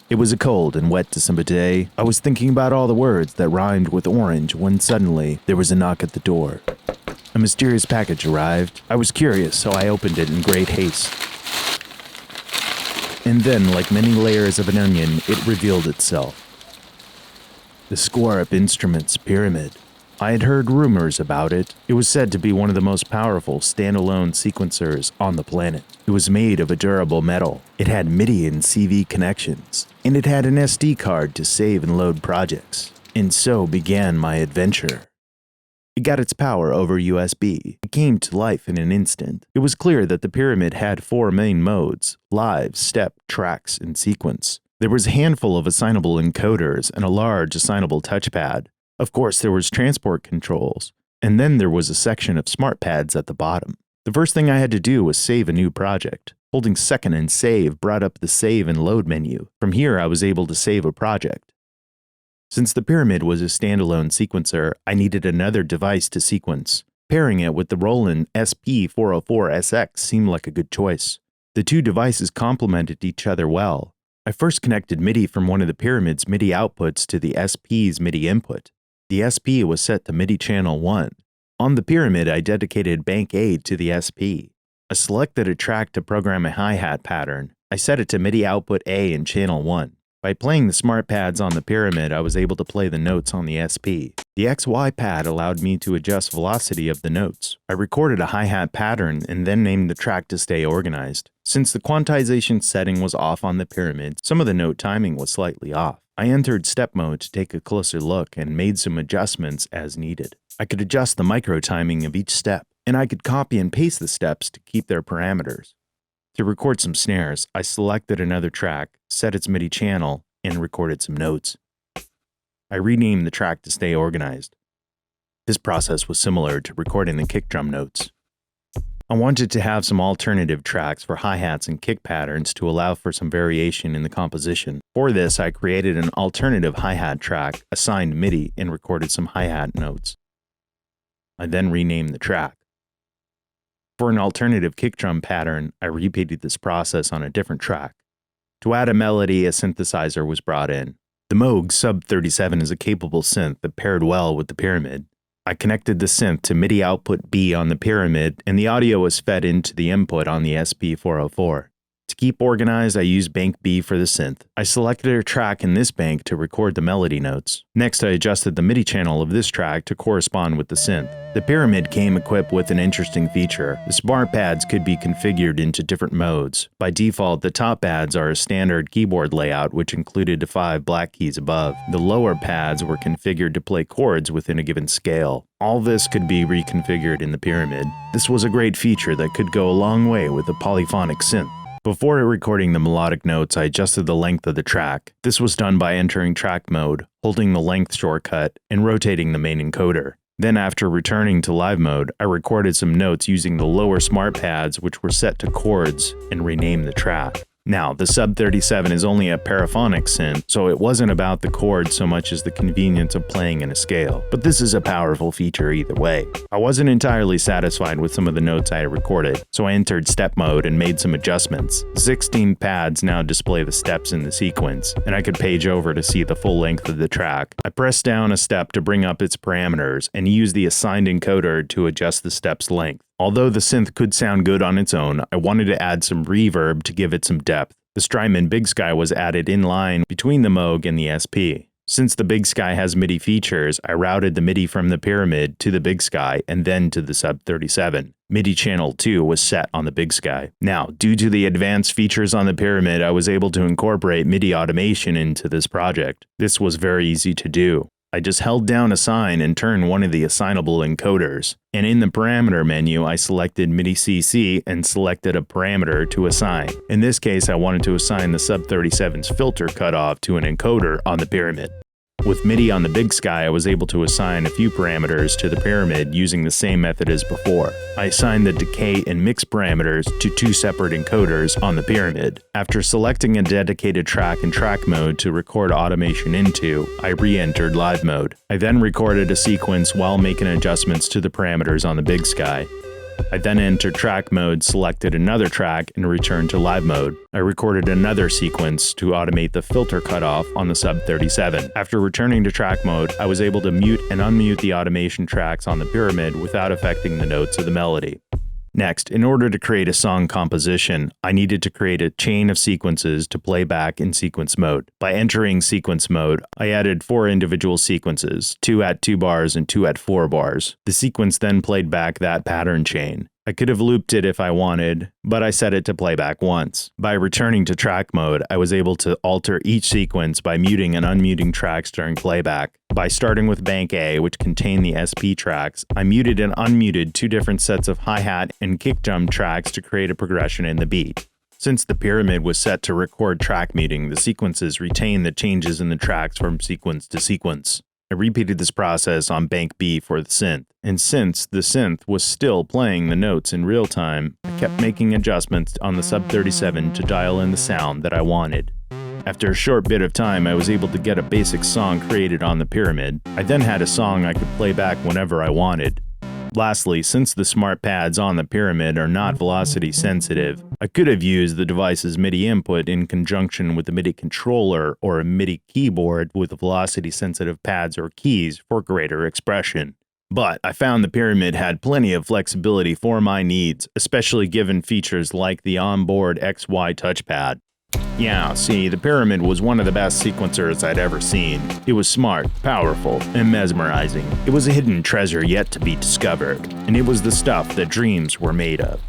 It was a cold and wet December day. I was thinking about all the words that rhymed with orange when suddenly there was a knock at the door. A mysterious package arrived. I was curious, so I opened it in great haste. And then, like many layers of an onion, it revealed itself. The Squarp Instruments Pyramid. I had heard rumors about it. It was said to be one of the most powerful standalone sequencers on the planet. It was made of a durable metal. It had MIDI and CV connections, and it had an SD card to save and load projects. And so began my adventure. It got its power over USB. It came to life in an instant. It was clear that the Pyramid had 4 main modes: live, step, tracks, and sequence. There was a handful of assignable encoders and a large assignable touchpad. Of course, there was transport controls, and then there was a section of smart pads at the bottom. The first thing I had to do was save a new project. Holding second and save brought up the save and load menu. From here, I was able to save a project. Since the Pyramid was a standalone sequencer, I needed another device to sequence. Pairing it with the Roland SP404SX seemed like a good choice. The two devices complemented each other well. I first connected MIDI from one of the Pyramid's MIDI outputs to the SP's MIDI input. The SP was set to MIDI channel 1. On the Pyramid, I dedicated bank A to the SP. I selected a track to program a hi-hat pattern. I set it to MIDI output A in channel 1. By playing the smart pads on the Pyramid, I was able to play the notes on the SP. The XY pad allowed me to adjust velocity of the notes. I recorded a hi-hat pattern and then named the track to stay organized. Since the quantization setting was off on the Pyramid, some of the note timing was slightly off. I entered step mode to take a closer look and made some adjustments as needed. I could adjust the micro timing of each step, and I could copy and paste the steps to keep their parameters. To record some snares, I selected another track, set its MIDI channel, and recorded some notes. I renamed the track to stay organized. This process was similar to recording the kick drum notes. I wanted to have some alternative tracks for hi-hats and kick patterns to allow for some variation in the composition. For this, I created an alternative hi-hat track, assigned MIDI, and recorded some hi-hat notes. I then renamed the track. For an alternative kick drum pattern, I repeated this process on a different track. To add a melody, a synthesizer was brought in. The Moog Sub37 is a capable synth that paired well with the Pyramid. I connected the synth to MIDI output B on the Pyramid, and the audio was fed into the input on the SP404. To keep organized, I used bank B for the synth. I selected a track in this bank to record the melody notes. Next, I adjusted the MIDI channel of this track to correspond with the synth. The Pyramid came equipped with an interesting feature. The smart pads could be configured into different modes. By default, the top pads are a standard keyboard layout which included the 5 black keys above. The lower pads were configured to play chords within a given scale. All this could be reconfigured in the Pyramid. This was a great feature that could go a long way with a polyphonic synth. Before recording the melodic notes, I adjusted the length of the track. This was done by entering track mode, holding the length shortcut, and rotating the main encoder. Then after returning to live mode, I recorded some notes using the lower smart pads which were set to chords and renamed the track. Now, the Sub37 is only a paraphonic synth, so it wasn't about the chords so much as the convenience of playing in a scale. But this is a powerful feature either way. I wasn't entirely satisfied with some of the notes I had recorded, so I entered step mode and made some adjustments. 16 pads now display the steps in the sequence, and I could page over to see the full length of the track. I pressed down a step to bring up its parameters, and used the assigned encoder to adjust the step's length. Although the synth could sound good on its own, I wanted to add some reverb to give it some depth. The Strymon Big Sky was added in line between the Moog and the SP. Since the Big Sky has MIDI features, I routed the MIDI from the Pyramid to the Big Sky and then to the Sub37. MIDI channel 2 was set on the Big Sky. Now, due to the advanced features on the Pyramid, I was able to incorporate Midi Automation into this project. This was very easy to do. I just held down assign and turned one of the assignable encoders. And in the parameter menu, I selected MIDI CC and selected a parameter to assign. In this case, I wanted to assign the Sub37's filter cutoff to an encoder on the Pyramid. With MIDI on the Big Sky, I was able to assign a few parameters to the Pyramid using the same method as before. I assigned the decay and mix parameters to 2 separate encoders on the Pyramid. After selecting a dedicated track in track mode to record automation into, I re-entered live mode. I then recorded a sequence while making adjustments to the parameters on the Big Sky. I then entered track mode, selected another track, and returned to live mode. I recorded another sequence to automate the filter cutoff on the Sub37. After returning to track mode, I was able to mute and unmute the automation tracks on the Pyramid without affecting the notes of the melody. Next, in order to create a song composition, I needed to create a chain of sequences to play back in sequence mode. By entering sequence mode, I added 4 individual sequences, 2 at 2 bars and 2 at 4 bars. The sequence then played back that pattern chain. I could have looped it if I wanted, but I set it to play back once. By returning to track mode, I was able to alter each sequence by muting and unmuting tracks during playback. By starting with Bank A, which contained the SP tracks, I muted and unmuted 2 different sets of hi-hat and kick drum tracks to create a progression in the beat. Since the Pyramid was set to record track muting, the sequences retained the changes in the tracks from sequence to sequence. I repeated this process on Bank B for the synth, and since the synth was still playing the notes in real time, I kept making adjustments on the Sub37 to dial in the sound that I wanted. After a short bit of time, I was able to get a basic song created on the Pyramid. I then had a song I could play back whenever I wanted. Lastly, since the smart pads on the Pyramid are not velocity sensitive, I could have used the device's MIDI input in conjunction with the MIDI controller or a MIDI keyboard with velocity sensitive pads or keys for greater expression. But I found the Pyramid had plenty of flexibility for my needs, especially given features like the onboard XY touchpad. Yeah, see, the Pyramid was one of the best sequencers I'd ever seen. It was smart, powerful, and mesmerizing. It was a hidden treasure yet to be discovered, and it was the stuff that dreams were made of.